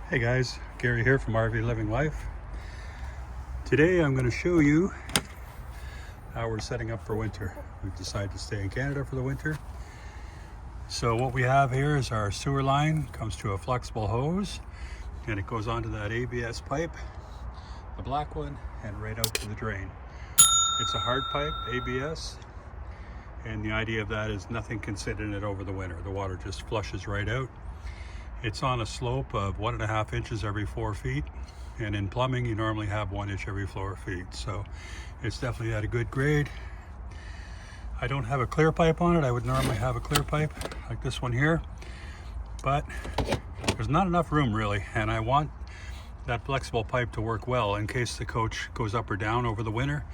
Hey guys, Gary here from RV Living Life. Today I'm going to show you how we're setting up for winter. We've decided to stay in Canada for the winter. So what we have here is our sewer line comes to a flexible hose and it goes onto that ABS pipe, the black one, and right out to the drain. It's a hard pipe, ABS, and the idea of that is nothing can sit in it over the winter. The water just flushes right out. It's on a slope of 1.5 inches every 4 feet, and in plumbing you normally have 1 inch every 4 feet, so it's definitely at a good grade. I don't have a clear pipe on it. I would normally have a clear pipe like this one here, but there's not enough room really, and I want that flexible pipe to work well in case the coach goes up or down over the winter,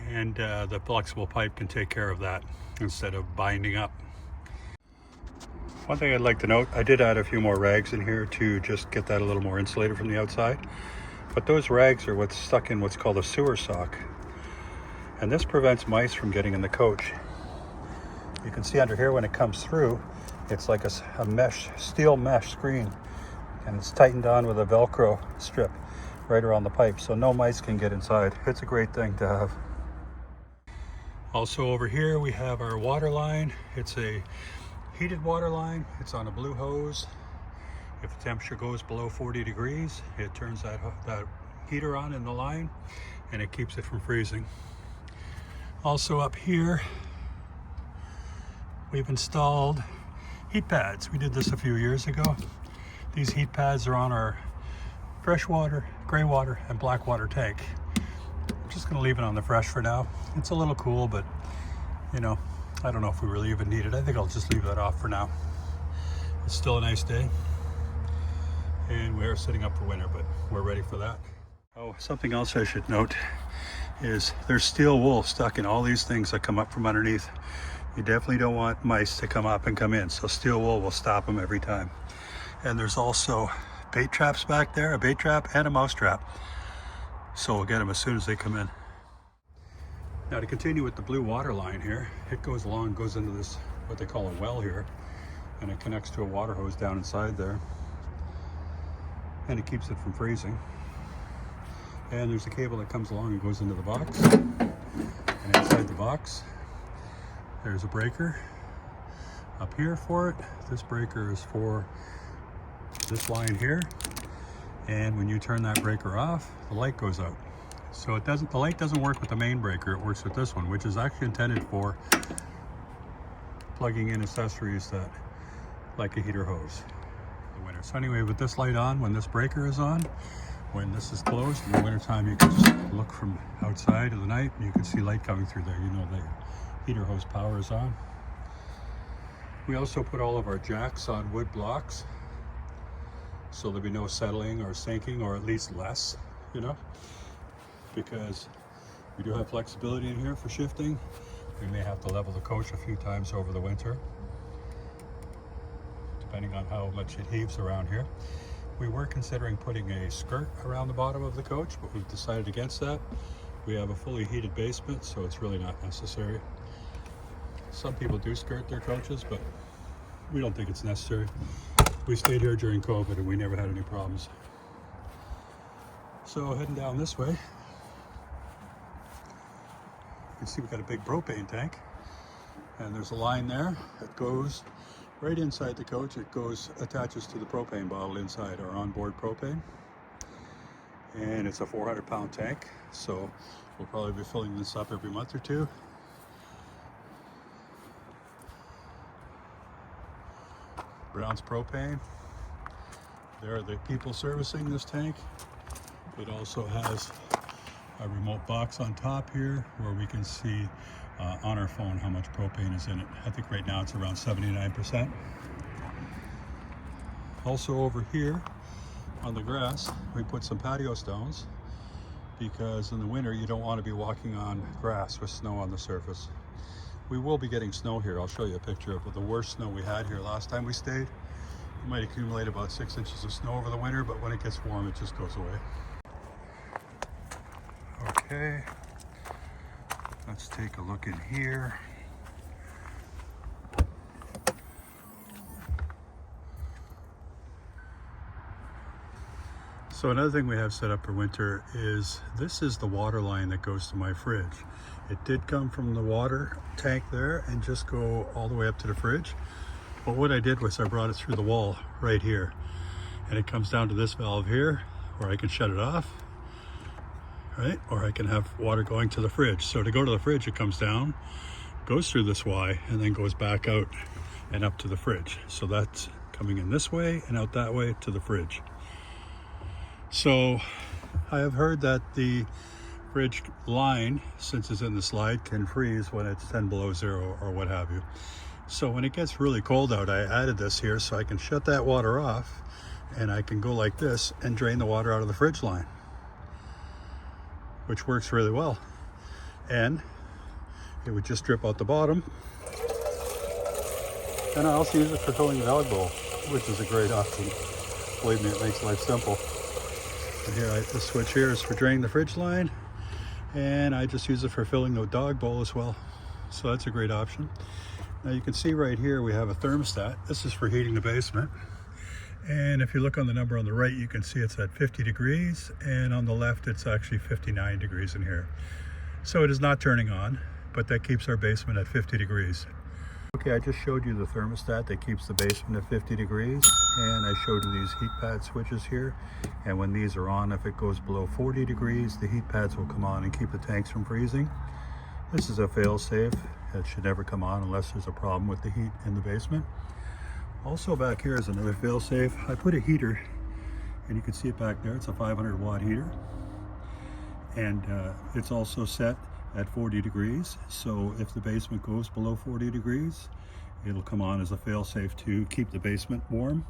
and the flexible pipe can take care of that instead of binding up. One thing I'd like to note, I did add a few more rags in here to just get that a little more insulated from the outside. But those rags are what's stuck in what's called a sewer sock. And this prevents mice from getting in the coach. You can see under here when it comes through, it's like a mesh, steel mesh screen. And it's tightened on with a Velcro strip right around the pipe, so no mice can get inside. It's a great thing to have. Also over here we have our water line. It's a heated water line. It's on a blue hose. If the temperature goes below 40 degrees, it turns that heater on in the line and it keeps it from freezing. Also up here, we've installed heat pads. We did this a few years ago. These heat pads are on our freshwater, gray water, and black water tank. I'm just gonna leave it on the fresh for now. It's a little cool, but you know, I don't know if we really even need it. I think I'll just leave that off for now. It's still a nice day, and we're setting up for winter, but we're ready for that. Oh, something else I should note is there's steel wool stuck in all these things that come up from underneath. You definitely don't want mice to come up and come in, so steel wool will stop them every time. And there's also bait traps back there, a bait trap and a mouse trap. So we'll get them as soon as they come in. Now to continue with the blue water line here, it goes into this, what they call a well here, and it connects to a water hose down inside there, and it keeps it from freezing. And there's a cable that comes along and goes into the box, and inside the box there's a breaker up here for it. This breaker is for this line here, and when you turn that breaker off, the light goes out. So the light doesn't work with the main breaker, it works with this one, which is actually intended for plugging in accessories that, like a heater hose in the winter. So anyway, with this light on, when this breaker is on, when this is closed in the wintertime, you can just look from outside of the night and you can see light coming through there. You know the heater hose power is on. We also put all of our jacks on wood blocks, so there'll be no settling or sinking, or at least less, you know, because we do have flexibility in here for shifting. We may have to level the coach a few times over the winter, depending on how much it heaves around here. We were considering putting a skirt around the bottom of the coach, but we've decided against that. We have a fully heated basement, so it's really not necessary. Some people do skirt their coaches, but we don't think it's necessary. We stayed here during COVID and we never had any problems. So heading down this way, you can see we've got a big propane tank, and there's a line there that goes right inside the coach. It attaches to the propane bottle inside, our onboard propane, and it's a 400-pound tank, so we'll probably be filling this up every month or two. Brown's Propane, there are the people servicing this tank. It also has a remote box on top here where we can see on our phone how much propane is in it. I think right now it's around 79%. Also over here on the grass, we put some patio stones because in the winter you don't want to be walking on grass with snow on the surface. We will be getting snow here. I'll show you a picture of the worst snow we had here last time we stayed. We might accumulate about 6 inches of snow over the winter, but when it gets warm, it just goes away. Okay, let's take a look in here. So another thing we have set up for winter is this is the water line that goes to my fridge. It did come from the water tank there and just go all the way up to the fridge. But what I did was I brought it through the wall right here. And it comes down to this valve here, where I can shut it off, right? Or I can have water going to the fridge. So to go to the fridge, it comes down, goes through this Y, and then goes back out and up to the fridge. So that's coming in this way and out that way to the fridge. So I have heard that the fridge line, since it's in the slide, can freeze when it's 10 below zero or what have you. So when it gets really cold out, I added this here so I can shut that water off and I can go like this and drain the water out of the fridge line, which works really well. And it would just drip out the bottom. And I also use it for filling the dog bowl, which is a great option. Believe me, it makes life simple. And here, the switch here is for draining the fridge line, and I just use it for filling the dog bowl as well. So that's a great option. Now you can see right here we have a thermostat. This is for heating the basement. And if you look on the number on the right, you can see it's at 50 degrees, and on the left it's actually 59 degrees in here. So it is not turning on, but that keeps our basement at 50 degrees. Okay, I just showed you the thermostat that keeps the basement at 50 degrees, and I showed you these heat pad switches here. And when these are on, if it goes below 40 degrees, the heat pads will come on and keep the tanks from freezing. This is a fail-safe. It should never come on unless there's a problem with the heat in the basement. Also back here is another fail-safe. I put a heater, and you can see it back there. It's a 500 watt heater. And it's also set at 40 degrees. So if the basement goes below 40 degrees, it'll come on as a fail-safe to keep the basement warm.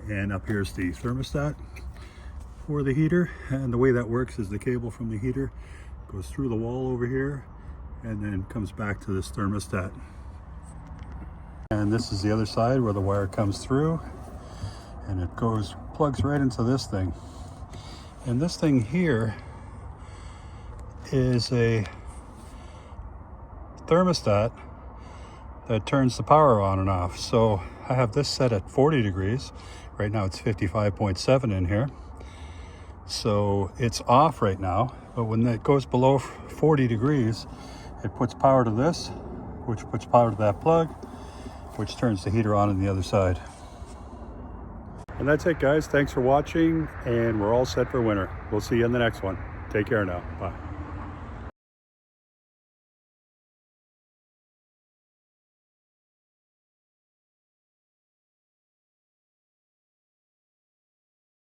And up here's the thermostat for the heater. And the way that works is the cable from the heater goes through the wall over here and then comes back to this thermostat. And this is the other side where the wire comes through, and it plugs right into this thing. And this thing here is a thermostat that turns the power on and off. So I have this set at 40 degrees. Right now it's 55.7 in here. So it's off right now, but when it goes below 40 degrees, it puts power to this, which puts power to that plug, which turns the heater on the other side. And that's it, guys. Thanks for watching, and we're all set for winter. We'll see you in the next one. Take care now. Bye.